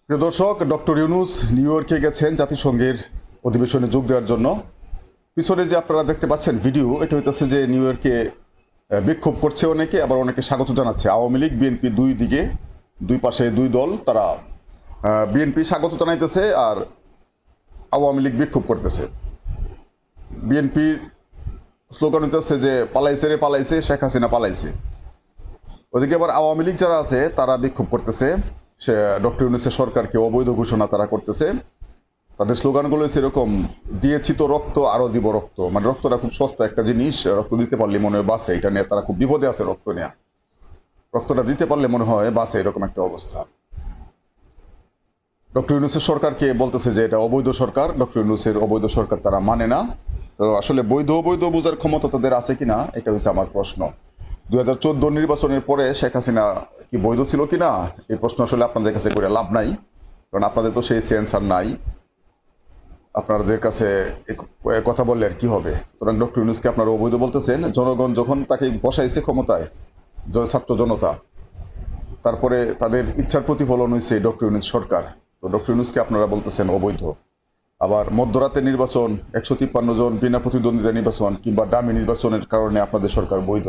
প্রিয় দর্শক, doctor Yunus new ইয়র্কে গেছেন জাতিসংঘের অধিবেশনে যোগ দেওয়ার জন্য। পিছনে যে আপনারা দেখতে পাচ্ছেন ভিডিও, এটা হইতেছে যে নিউ ইয়র্কে বিক্ষোভ করছে অনেকে, আবার অনেকে স্বাগত জানাচ্ছে। আওয়ামী লীগ বিএনপি দুই দিকে, দুই পাশে দুই দল, তারা বিএনপি স্বাগত জানাইতেছে আর আওয়ামী লীগ বিক্ষোভ করতেছে। বিএনপির স্লোগান হইতেছে যে পালাইছে রে পালাইছে, শেখ হাসিনা পালাইছে। ওদিকে আবার আওয়ামী লীগ যারা আছে তারা বিক্ষোভ করতেছে, সে ডক্টর ইউনূসের সরকারকে অবৈধ ঘোষণা তারা করতেছে। তাদের স্লোগানগুলো হচ্ছে এরকম: দিয়েছি তো রক্ত, আরও দিব রক্ত। মানে রক্তটা খুব সস্তা একটা জিনিস, রক্ত দিতে পারলে মনে হয় বাঁচে। এটা নিয়ে তারা খুব বিপদে আছে, রক্ত নেওয়া। রক্তটা দিতে পারলে মনে হয় বাঁচে, এরকম একটা অবস্থা। ডক্টর ইউনূসের সরকারকে বলতেছে যে এটা অবৈধ সরকার। ডক্টর ইউনূসের অবৈধ সরকার তারা মানে না। তো আসলে বৈধ অবৈধ বোঝার ক্ষমতা তাদের আছে কিনা, এটা হচ্ছে আমার প্রশ্ন। 2014 নির্বাচনের পরে শেখ হাসিনা কি বৈধ ছিল কিনা, এই প্রশ্ন আসলে আপনাদের কাছে করে লাভ নাই, কারণ আপনাদের তো সেই সেন্সার নাই। আপনাদের কাছে কথা বললে আর কি হবে? সুতরাং ডক্টর ইউনূসকে আপনারা অবৈধ বলতেছেন। জনগণ যখন তাকে বসাইছে ক্ষমতায়, ছাত্র জনতা, তারপরে তাদের ইচ্ছার প্রতিফলন হয়েছে ডক্টর ইউনূস সরকার। তো ডক্টর ইউনূসকে আপনারা বলতেছেন অবৈধ। আবার মধ্যরাতের নির্বাচন, 153 জন বিনা প্রতিদ্বন্দ্বিতা নির্বাচন কিংবা ডামি নির্বাচনের কারণে আপনাদের সরকার বৈধ।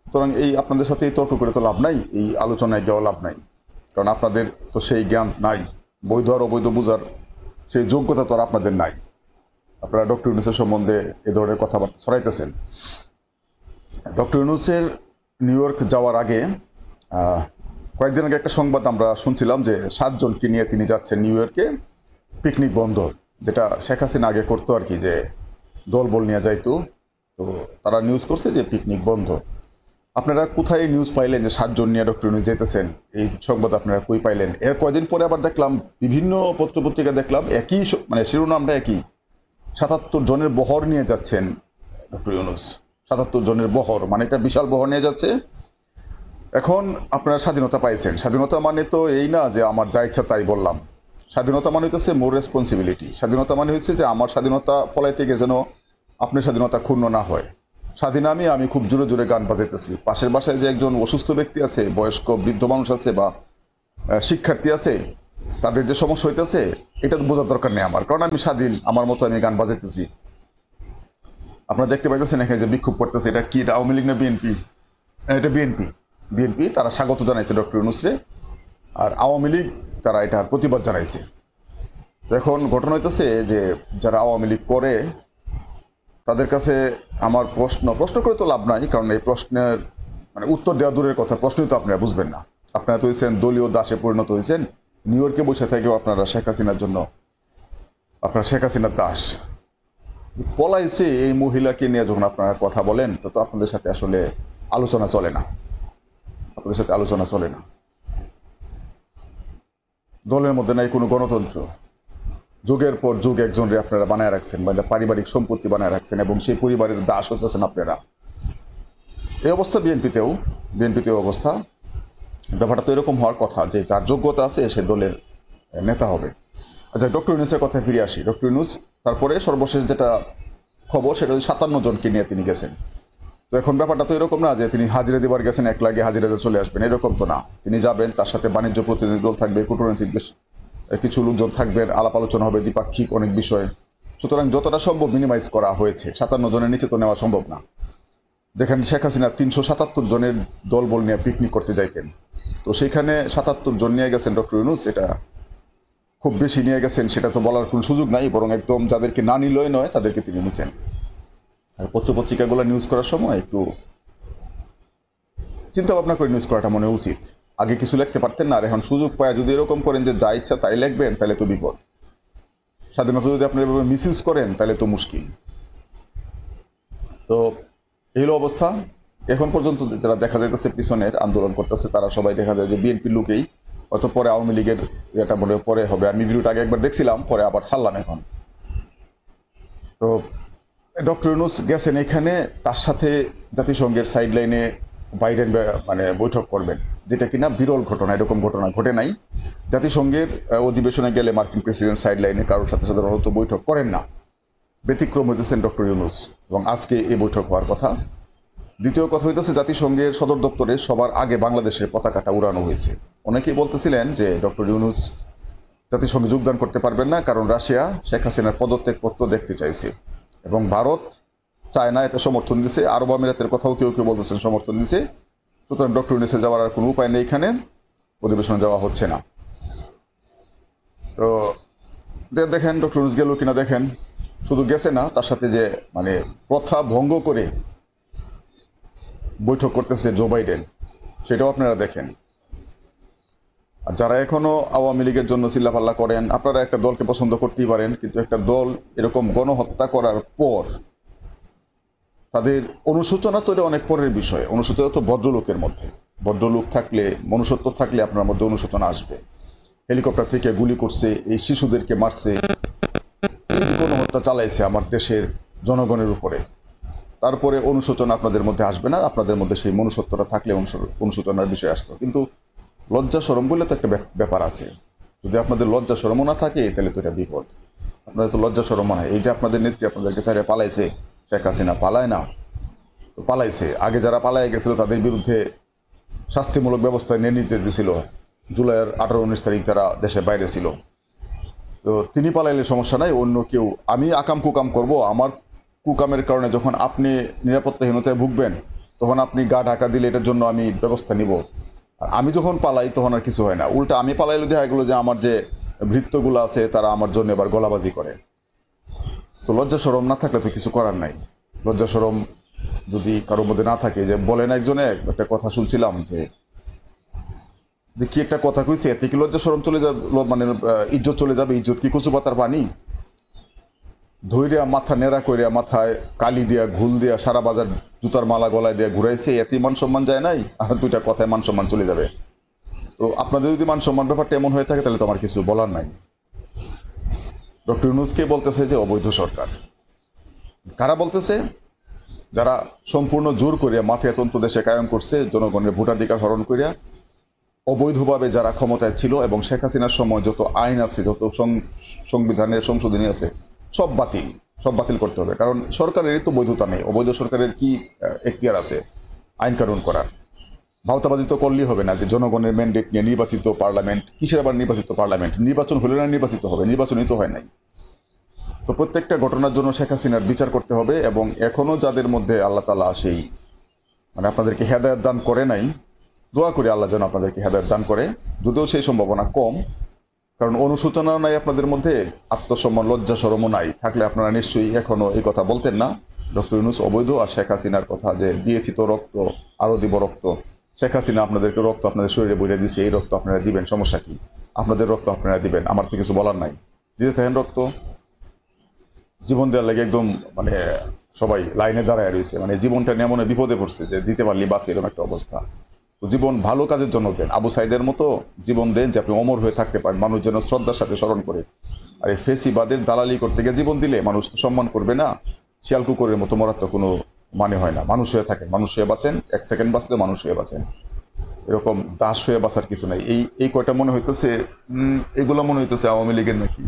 সুতরাং এই আপনাদের সাথে এই তর্ক করে তো লাভ নাই, এই আলোচনায় যাওয়া লাভ নাই, কারণ আপনাদের তো সেই জ্ঞান নাই। বৈধ আর অবৈধ বোঝার সেই যোগ্যতা তো আর আপনাদের নাই। আপনারা ডক্টর ইউনূসের সম্বন্ধে এ ধরনের কথাবার্তা ছড়াইতেছেন। ডক্টর ইউনূসের নিউ ইয়র্ক যাওয়ার আগে কয়েকদিন আগে একটা সংবাদ আমরা শুনছিলাম যে 7 জনকে নিয়ে তিনি যাচ্ছেন নিউ ইয়র্কে, পিকনিক বন্ধ, যেটা শেখ হাসিনা আগে করতো আর কি, যে দলবল নিয়ে যাইতো। তো তারা নিউজ করছে যে পিকনিক বন্ধ। আপনারা কোথায় নিউজ পাইলেন যে 7 জন নিয়ে ডক্টর ইউনূস যেতেছেন? এই সংবাদ আপনারা কই পাইলেন? এর কয়দিন পরে আবার দেখলাম বিভিন্ন পত্রপত্রিকা দেখলাম একই মানে শিরোনামটা একই, 77 জনের বহর নিয়ে যাচ্ছেন ডক্টর ইউনূস। 77 জনের বহর, মানে একটা বিশাল বহর নিয়ে যাচ্ছে। এখন আপনারা স্বাধীনতা পাইছেন। স্বাধীনতা মানে তো এই না যে আমার যা ইচ্ছা তাই বললাম। স্বাধীনতা মানে হচ্ছে মোর রেসপন্সিবিলিটি। স্বাধীনতা মানে হচ্ছে যে আমার স্বাধীনতা ফলাইতে গিয়ে যেন আপনার স্বাধীনতা ক্ষুণ্ণ না হয়। স্বাধীন আমি খুব জোরে জোরে গান বাজাইতেছি, পাশের বাসায় যে একজন অসুস্থ ব্যক্তি আছে, বয়স্ক বৃদ্ধ মানুষ আছে বা শিক্ষার্থী আছে, তাদের যে সমস্যা হইতেছে এটা বোঝার দরকার নেই আমার, কারণ আমি স্বাধীন, আমার মতো আমি গান বাজাইতেছি। আপনারা দেখতে পাইতেছেন এখানে যে বিক্ষোভ করতেছে, এটা কি? এটা আওয়ামী লীগ না বিএনপি? এটা বিএনপি। বিএনপি তারা স্বাগত জানাইছে ডক্টর ইউনূসরে, আর আওয়ামী লীগ তারা এটার প্রতিবাদ জানাইছে। তো এখন ঘটনা হইতেছে যে যারা আওয়ামী লীগ করে তাদের কাছে আমার প্রশ্ন করে তো লাভ নাই, কারণ এই প্রশ্নের মানে উত্তর দেওয়া দূরের কথা, প্রশ্নই তো আপনারা বুঝবেন না। আপনারা তো হয়েছেন দলীয় দাসে পরিণত হয়েছেন। নিউ ইয়র্কে বসে থেকেও আপনারা শেখ হাসিনার জন্য, আপনারা শেখ হাসিনার দাস। পলাইছে এই মহিলাকে নিয়ে যখন আপনারা কথা বলেন, তো আপনাদের সাথে আসলে আলোচনা চলে না। আপনাদের সাথে আলোচনা চলে না। দলের মধ্যে নাই কোনো গণতন্ত্র। যুগের পর যুগ একজনরে আপনারা বানায় রাখছেন, মানে পারিবারিক সম্পত্তি বানায় রাখছেন, এবং সেই পরিবারের দাস হতেছেন আপনারা। এই অবস্থা বিএনপিতেও অবস্থা। ব্যাপারটা তো এরকম হওয়ার কথা যে যার যোগ্যতা আছে সে দলের নেতা হবে। আচ্ছা, ডক্টর ইউনূসের কথায় ফিরে আসি। ডক্টর ইউনূস তারপরে সর্বশেষ যেটা খবর, সেটা 57 জনকে নিয়ে তিনি গেছেন। তো এখন ব্যাপারটা তো এরকম না যে তিনি হাজিরা দেবার গেছেন, এক লাগে হাজিরা দিয়ে চলে আসবেন, এরকম তো না। তিনি যাবেন, তার সাথে বাণিজ্য প্রতিনিধি দল থাকবে, কূটনৈতিক কিছু লোকজন থাকবেন, আলাপ আলোচনা হবে দ্বিপাক্ষিক অনেক বিষয়ে। সুতরাং যতটা সম্ভব মিনিমাইজ করা হয়েছে। 57 জনের নিচে তো নেওয়া সম্ভব না। যেখানে শেখ হাসিনা 377 জনের দলবল নিয়ে পিকনিক করতে যাইতেন, তো সেখানে 77 জন নিয়ে গেছেন ডক্টর ইউনূস। এটা খুব বেশি নিয়ে গেছেন, সেটা তো বলার কোনো সুযোগ নাই, বরং একদম যাদেরকে না নিলই নয় তাদেরকে তিনি নিছেন। আর পত্রপত্রিকাগুলো নিউজ করার সময় একটু চিন্তা ভাবনা করে নিউজ করাটা মনে উচিত। আগে কিছু লিখতে পারতেন না, আর এখন সুযোগ পায় যদি এরকম করেন যে যা ইচ্ছা তাই লিখবেন, তাহলে তো বিপদ। স্বাধীনতা যদি আপনি এভাবে মিস ইউজ করেন তাহলে তো মুশকিল। তো এই হলো অবস্থা। এখন পর্যন্ত যারা দেখা যাইতেছে পিছনের আন্দোলন করতেছে, তারা সবাই দেখা যায় যে বিএনপির লোকেই। অত পরে আওয়ামী লীগের এটা বলে পরে হবে। আমি ভিডিওটা আগে একবার দেখছিলাম, পরে আবার ছাড়লাম এখন। তো ডক্টর ইউনূস গেছেন এখানে, তার সাথে জাতিসংঘের সাইড লাইনে বাইডেন মানে বৈঠক করবেন, যেটা কিনা বিরল ঘটনা। এরকম ঘটনা ঘটে নাই। জাতিসংঘের অধিবেশনে গেলে মার্কিন প্রেসিডেন্ট সাইড লাইনে কারোর সাথে সাধারণত বৈঠক করেন না। ব্যতিক্রম হইতেছেন ডক্টর ইউনূস, এবং আজকে এই বৈঠক হওয়ার কথা। দ্বিতীয় কথা হইতেছে, জাতিসংঘের সদর দপ্তরে সবার আগে বাংলাদেশের পতাকাটা উড়ানো হয়েছে। অনেকেই বলতেছিলেন যে ডক্টর ইউনূস জাতিসংঘে যোগদান করতে পারবেন না, কারণ রাশিয়া শেখ হাসিনার পদত্যাগপত্র দেখতে চাইছে এবং ভারত চায় না, এতে সমর্থন দিছে। আরব আমিরাতের কথাও কেউ কেউ বলতেছেন সমর্থন দিছে। সুতরাং ডক্টর ইউনূসে যাওয়ার আর কোনো উপায় নেই, এখানে অধিবেশনে যাওয়া হচ্ছে না। তো দেখেন ডক্টর ইউনূস গেল কিনা দেখেন, শুধু গেছে না, তার সাথে যে মানে প্রথা ভঙ্গ করে বৈঠক করতেছে জো বাইডেন, সেটাও আপনারা দেখেন। আর যারা এখনো আওয়ামী লীগের জন্য চিল্লাপাল্লা করেন, আপনারা একটা দলকে পছন্দ করতেই পারেন, কিন্তু একটা দল এরকম গণহত্যা করার পর তাদের অনুশোচনা তো অনেক পরের বিষয়। অনুশোচনা তো ভদ্রলোকের মধ্যে, ভদ্রলোক থাকলে, মনুষ্যত্ব থাকলে আপনার মধ্যে অনুশোচনা আসবে। হেলিকপ্টার থেকে গুলি করছে, এই শিশুদেরকে মারছে, এই যে গণহত্যা চালাইছে আমার দেশের জনগণের উপরে, তারপরে অনুশোচনা আপনাদের মধ্যে আসবে না। আপনাদের মধ্যে সেই মনুষ্যত্বটা থাকলে অনুশোচনার বিষয় আসতো। কিন্তু লজ্জা শরম বলে তো একটা ব্যাপার আছে। যদি আপনাদের লজ্জা শরমও না থাকে তাহলে তো এটা বিপদ। আপনাদের তো লজ্জা শরমও নাই। এই যে আপনাদের নেত্রী আপনাদেরকে ছাড়িয়ে পালাইছে, শেখ হাসিনা পালায় না তো পালাইছে। আগে যারা পালায় গেছিল তাদের বিরুদ্ধে শাস্তিমূলক ব্যবস্থা নিয়ে নিতে দিয়েছিল, জুলাইয়ের 18-19 তারিখ যারা দেশের বাইরে ছিল। তো তিনি পালাইলে সমস্যা নাই, অন্য কেউ। আমি আকাম কুকাম করব, আমার কুকামের কারণে যখন আপনি নিরাপত্তাহীনতায় ভুগবেন তখন আপনি গা ঢাকা দিলে এটার জন্য আমি ব্যবস্থা নিব। আর আমি যখন পালাই তখন আর কিছু হয় না, উল্টা আমি পালাইলে দেখা গেলো যে আমার যে ভৃত্যগুলো আছে তারা আমার জন্য এবার গলাবাজি করে। তো লজ্জা শরম না থাকলে তো কিছু করার নাই। লজ্জা শরম যদি কারোর মধ্যে না থাকে, যে বলেন একজনে একটা কথা শুনছিলাম যে কি একটা কথা কইছে, এতে কি লজ্জা শরম চলে যাবে, মানে ইজ্জত চলে যাবে? ইজ্জত কি কচু পাতার পানি? ধৈর্যা মাথা নেড়া কইরা মাথায় কালি দিয়া ঘুল দিয়া সারা বাজার জুতার মালা গলায় দিয়া ঘুরাইছে, এতে মান সম্মান যায় নাই? আর দুইটা কথায় মান সম্মান চলে যাবে। তো আপনাদের যদি মান সম্মান ব্যাপারটা এমন হয়ে থাকে তাহলে তো আমার কিছু বলার নাই। ডক্টর ইউনূসকে বলতেছে যে অবৈধ সরকার। কারা বলতেছে? যারা সম্পূর্ণ জোর করিয়া মাফিয়াতন্ত্র দেশে কায়েম করছে, জনগণের ভোটাধিকার হরণ করিয়া অবৈধভাবে যারা ক্ষমতায় ছিল, এবং শেখ হাসিনার সময় যত আইন আছে, যত সংবিধানের সংশোধনী আছে, সব বাতিল করতে হবে। কারণ সরকারেরই তো বৈধতা নেই। অবৈধ সরকারের কি এখতিয়ার আছে আইন কানুন করার? ভাওতাবাজি তো করলেই হবে না যে জনগণের ম্যান্ডেট নিয়ে নির্বাচিত পার্লামেন্ট, কিসের আবার নির্বাচিত পার্লামেন্ট? নির্বাচন হলে না নির্বাচিত হবে? নির্বাচনই তো হয় নাই। তো প্রত্যেকটা ঘটনার জন্য শেখ হাসিনার বিচার করতে হবে। এবং এখনো যাদের মধ্যে আল্লাহ তাআলা সেই মানে আপনাদেরকে হেদায়েত দান করে নাই, দোয়া করি আল্লাহ যেন আপনাদেরকে হেদায়েত দান করে, যদিও সেই সম্ভাবনা কম। কারণ অনুশোচনা নাই আপনাদের মধ্যে, আত্মসম্মান লজ্জা শরমও নাই। থাকলে আপনারা নিশ্চয়ই এখনো এই কথা বলতেন না ডক্টর ইউনূস অবৈধ। আর শেখ হাসিনার কথা যে দিয়েছি তো রক্ত, আরও দিব রক্ত। শেখ হাসিনা আপনাদেরকে রক্ত আপনাদের শরীরে বইরে দিয়েছে, এই রক্ত আপনারা দিবেন, সমস্যা কি? আপনাদের রক্ত আপনারা দিবেন, আমার তো কিছু বলার নাই। দিতে থাকেন রক্ত। জীবন দেওয়ার লাগে একদম মানে সবাই লাইনে দাঁড়ায় রয়েছে, মানে জীবনটা নিয়ে মনে বিপদে পড়ছে যে দিতে পারলি বাস, এরকম একটা অবস্থা। তো জীবন ভালো কাজের জন্য দেন, আবু সাইদের মতো জীবন দেন যে আপনি অমর হয়ে থাকতে পারেন, মানুষ যেন শ্রদ্ধার সাথে স্মরণ করে। আর এই ফেসিবাদের দালালি করতে গিয়ে জীবন দিলে মানুষ তো সম্মান করবে না। শিয়াল কুকুরের মতো মরার তো কোনো মানে হয় না। মানুষ হয়ে থাকেন, মানুষ হয়ে বাঁচেন, 1 সেকেন্ড বাঁচলে মানুষ হয়ে বাঁচেন। এরকম দাস হয়ে বাঁচার কিছু নাই। এই কয়টা মনে হইতেছে, এগুলো মনে হইতেছে আওয়ামী লীগের নাকি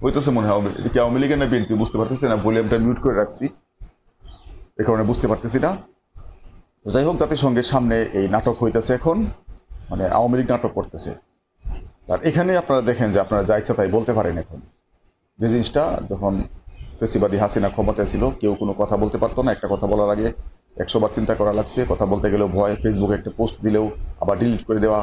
হইতেছে, মনে হয় আওয়ামী লীগের না বিএনপি, বুঝতে পারতেছি না। ভলিউমটা মিউট করে রাখছি, এ কারণে বুঝতে পারতেছি না। যাই হোক, জাতিসংঘের সামনে এই নাটক হইতেছে এখন, মানে আওয়ামী লীগ নাটক করতেছে। আর এখানে আপনারা দেখেন যে আপনারা যা ইচ্ছা তাই বলতে পারেন। এখন যে জিনিসটা যখন ফেসিবাদী হাসিনা ক্ষমতায় ছিল, কেউ কোনো কথা বলতে পারতো না। একটা কথা বলার আগে 100 বার চিন্তা করা লাগছে। কথা বলতে গেলেও ভয়, ফেসবুকে একটা পোস্ট দিলেও আবার ডিলিট করে দেওয়া,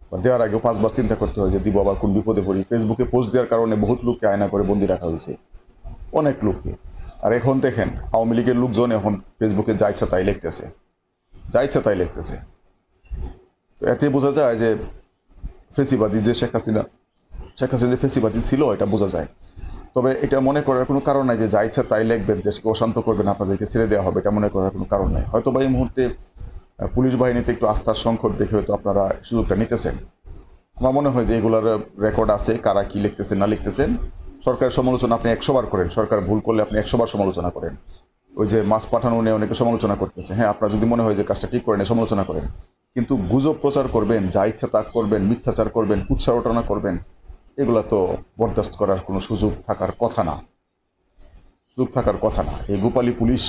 বা দেওয়ার আগেও 5 বার চিন্তা করতে হয় যে দিব আবার কোন বিপদে পড়ি। ফেসবুকে পোস্ট দেওয়ার কারণে বহুত লোককে আয়না করে বন্দি রাখা হয়েছে, অনেক লোককে। আর এখন দেখেন আওয়ামী লীগের লোকজন এখন ফেসবুকে যা ইচ্ছা তাই লিখতেছে, যা ইচ্ছা তাই লিখতেছে। তো এতে বোঝা যায় যে ফেসিবাদী যে শেখ হাসিনা যে ফেসিবাদী ছিল এটা বোঝা যায়। তবে এটা মনে করার কোনো কারণ নাই যে যা ইচ্ছা তাই লিখবেন, দেশকে অশান্ত করবেন, আপনাদেরকে ছেড়ে দেওয়া হবে, এটা মনে করার কোনো কারণ নাই। হয়তো বা এই মুহূর্তে পুলিশ বাহিনীতে একটু আস্থার সংকট দেখে হয়তো আপনারা সুযোগটা নিতেছেন। আমার মনে হয় যে এগুলোর রেকর্ড আছে, কারা কি লিখতেছেন না লিখতেছেন। সরকারের সমালোচনা আপনি 100 বার করেন, সরকার ভুল করলে আপনি 100 বার সমালোচনা করেন। ওই যে মাছ পাঠানো নিয়ে অনেকে সমালোচনা করতেছে, হ্যাঁ, আপনার যদি মনে হয় যে কাজটা ঠিক করেন সমালোচনা করেন, কিন্তু গুজব প্রচার করবেন, যা ইচ্ছা তা করবেন, মিথ্যাচার করবেন, কুৎসারটনা করবেন, এগুলো তো বরদাস্ত করার কোনো সুযোগ থাকার কথা না। এই গোপালী পুলিশ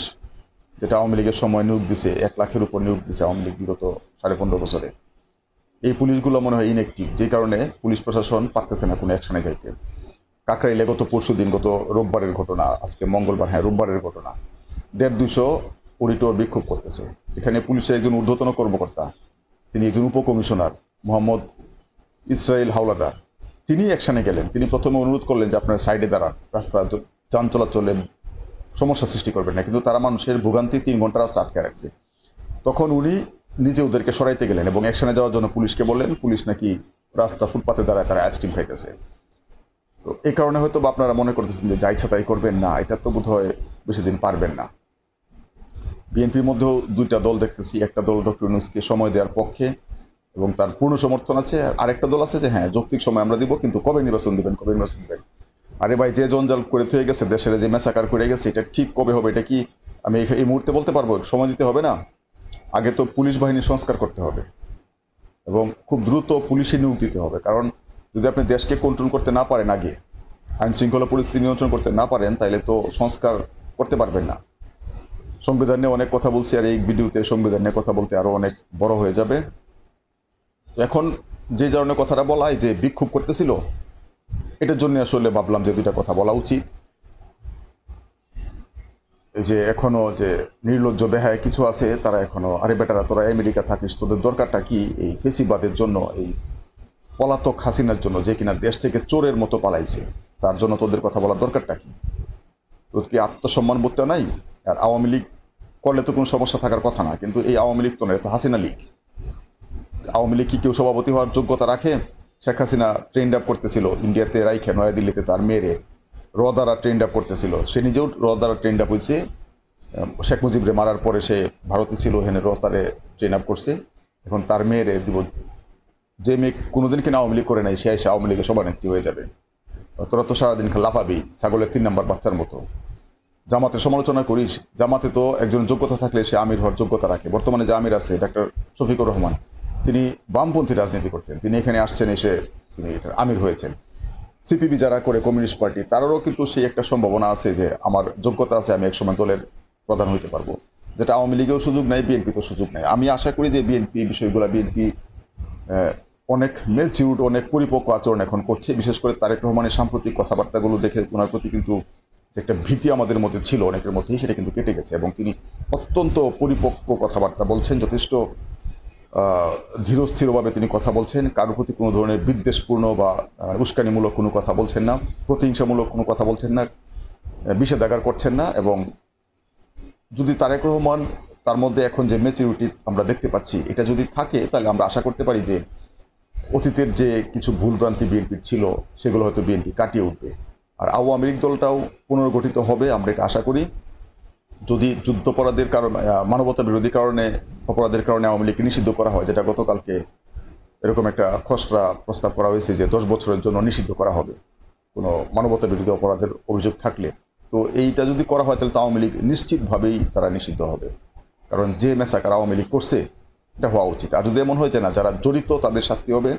যেটা আওয়ামী লীগের সময় নিয়োগ দিছে, 1 লাখের উপর নিয়োগ দিছে আওয়ামী লীগ বিগত 15.5 বছরে, এই পুলিশগুলো মনে হয় ইনঅ্যাক্টিভ, যে কারণে পুলিশ প্রশাসন পারতেছে না কোনো অ্যাকশনে যাইতে। কাকরাইলে গত পরশু দিন, গত রোববারের ঘটনা, আজকে মঙ্গলবার, হ্যাঁ রোববারের ঘটনা, 150-200 অডিটর বিক্ষোভ করতেছে। এখানে পুলিশের একজন ঊর্ধ্বতন কর্মকর্তা, তিনি একজন উপকমিশনার মোহাম্মদ ইসরাইল হাওলাদার, তিনি অ্যাকশনে গেলেন। তিনি প্রথমে অনুরোধ করলেন যে আপনারা সাইডে দাঁড়ান, রাস্তা যান চলাচলে সমস্যা সৃষ্টি করবেন না, কিন্তু তারা মানুষের ভোগান্তি 3 ঘন্টা রাস্তা আটকে রাখছে। তখন উনি নিজে ওদেরকে সরাইতে গেলেন এবং অ্যাকশনে যাওয়ার জন্য পুলিশকে বললেন। পুলিশ নাকি রাস্তা ফুটপাতে দাঁড়ায় তারা আইসক্রিম খাইতেছে। তো এই কারণে হয়তো আপনারা মনে করতেছেন যে যা ইচ্ছা তাই করবেন, না, এটা তো বোধ হয় বেশি দিন পারবেন না। বিএনপির মধ্যেও 2টা দল দেখতেছি, একটা দল ডক্টর ইউনূসকে সময় দেওয়ার পক্ষে এবং তার পূর্ণ সমর্থন আছে, আর আরেকটা দল আছে যে হ্যাঁ যৌক্তিক সময় আমরা দিব, কিন্তু কবে নির্বাচন দিবেন, কবে নির্বাচন দিবেন। আরে ভাই, যে জঞ্জাল করে থয়ে গেছে, দেশের যে ম্যাসাকার করে গেছে, এটা ঠিক কবে হবে, এটা কি আমি এই মুহূর্তে বলতে পারবো? সময় দিতে হবে না? আগে তো পুলিশ বাহিনীর সংস্কার করতে হবে এবং খুব দ্রুত পুলিশে নিয়োগ দিতে হবে। কারণ যদি আপনি দেশকে কন্ট্রোল করতে না পারেন, আগে আইন শৃঙ্খলা পরিস্থিতি নিয়ন্ত্রণ করতে না পারেন, তাহলে তো সংস্কার করতে পারবেন না। সংবিধান নিয়ে অনেক কথা বলছি, আর এই ভিডিওতে সংবিধান নিয়ে কথা বলতে আরো অনেক বড় হয়ে যাবে। এখন যে ধরনের কথাটা বলা হয় যে বিক্ষোভ করতেছিল, এটার জন্য আসলে ভাবলাম যে 2টা কথা বলা উচিত। এই যে এখনো যে নির্লজ্জ বেহায় কিছু আছে, তারা এখনো, আরে বেটারা তোরা আমেরিকা থাকিস, তোদের দরকারটা কি এই ফেসিবাদের জন্য, এই পলাতক হাসিনার জন্য, যে কিনা দেশ থেকে চোরের মতো পালাইছে, তার জন্য তোদের কথা বলার দরকারটা কি? তোর কি আত্মসম্মান বোধটা নাই? আর আওয়ামী লীগ করলে তো কোনো সমস্যা থাকার কথা না, কিন্তু এই আওয়ামী লীগ তো নয়, তো হাসিনা লীগ। আওয়ামী লীগ কি কেউ সভাপতি হওয়ার যোগ্যতা রাখে? শেখ হাসিনা ট্রেন্ড আপ করতেছিল ইন্ডিয়াতে রাইখে, নয়াদিল্লিতে তার মেয়েরে র দ্বারা ট্রেন্ড আপ করতেছিল। সে নিজেও র দ্বারা ট্রেন্ড আপ হয়েছে, শেখ মুজিবরে মারার পরে সে ভারতে ছিল, হেনে র তারে ট্রেন আপ করছে। এখন তার মেয়েরে দিব, যে মেয়ে কোনোদিন কিনা আওয়ামী লীগ করে নাই, সে এসে আওয়ামী লীগের সভানেত্রী হয়ে যাবে। তোরা তো সারাদিন লাফাবি ছাগলের 3 নাম্বার বাচ্চার মতো। জামাতের সমালোচনা করিস, জামাতে তো একজন যোগ্যতা থাকলে সে আমির হওয়ার যোগ্যতা রাখে। বর্তমানে যে আমির আছে ডাক্তার শফিকুর রহমান, তিনি বামপন্থী রাজনীতি করতেন, তিনি এখানে আসছেন, এসে তিনি এটার আমির হয়েছেন। সিপিবি যারা করে, কমিউনিস্ট পার্টি, তারারও কিন্তু সেই একটা সম্ভাবনা আছে যে আমার যোগ্যতা আছে, আমি একসময় দলের প্রধান হইতে পারবো, যেটা আওয়ামী লীগেও সুযোগ নেই, বিএনপিতেও সুযোগ নেই। আমি আশা করি যে বিএনপি বিষয়গুলো, বিএনপি অনেক ম্যাচিউরড, অনেক পরিপক্ক আচরণ এখন করছে। বিশেষ করে তারেক রহমানের সাম্প্রতিক কথাবার্তাগুলো দেখে ওনার প্রতি কিন্তু যে একটা ভীতি আমাদের মধ্যে ছিল অনেকের মধ্যেই, সেটা কিন্তু কেটে গেছে এবং তিনি অত্যন্ত পরিপক্ক কথাবার্তা বলছেন, যথেষ্ট ধীরস্থিরভাবে তিনি কথা বলছেন। কারোর প্রতি কোনো ধরনের বিদ্বেষপূর্ণ বা উস্কানিমূলক কোনো কথা বলছেন না, প্রতিহিংসামূলক কোনো কথা বলছেন না, বিষেধাগার করছেন না। এবং যদি তারেক রহমান, তার মধ্যে এখন যে ম্যাচুরিটি আমরা দেখতে পাচ্ছি, এটা যদি থাকে, তাহলে আমরা আশা করতে পারি যে অতীতের যে কিছু ভুলভ্রান্তি বিএনপির ছিল, সেগুলো হয়তো বিএনপি কাটিয়ে উঠবে। আর আওয়ামী লীগ দলটাও পুনর্গঠিত হবে, আমরা এটা আশা করি। যদি যুদ্ধাপরাধের কারণে, মানবতা বিরোধী কারণে, অপরাধের কারণে আওয়ামী লীগকে নিষিদ্ধ করা হয়, যেটা গতকালকে এরকম একটা খসড়া প্রস্তাব করা হয়েছে যে 10 বছরের জন্য নিষিদ্ধ করা হবে কোনো মানবতা বিরোধী অপরাধের অভিযোগ থাকলে, তো এইটা যদি করা হয় তাহলে তো আওয়ামী লীগ নিশ্চিতভাবেই তারা নিষিদ্ধ হবে। কারণ যে ম্যাসাকার আওয়ামী লীগ করছে, এটা হওয়া উচিত। আর যদি এমন হয় যে না, যারা জড়িত তাদের শাস্তি হবে,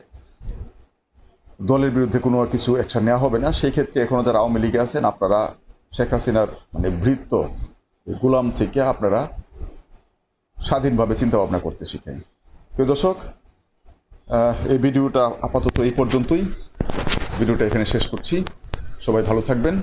দলের বিরুদ্ধে কোনো কিছু অ্যাকশন নেওয়া হবে না, সেই ক্ষেত্রে এখনও যারা আওয়ামী লীগে আছেন, আপনারা শেখ হাসিনার মানে ভৃত্য গোলাম থেকে আপনারা স্বাধীনভাবে চিন্তা ভাবনা করতে শিখেন। প্রিয় দর্শক, এই ভিডিওটা আপাতত এই পর্যন্তই। ভিডিওটা এখানে শেষ করছি। সবাই ভালো থাকবেন।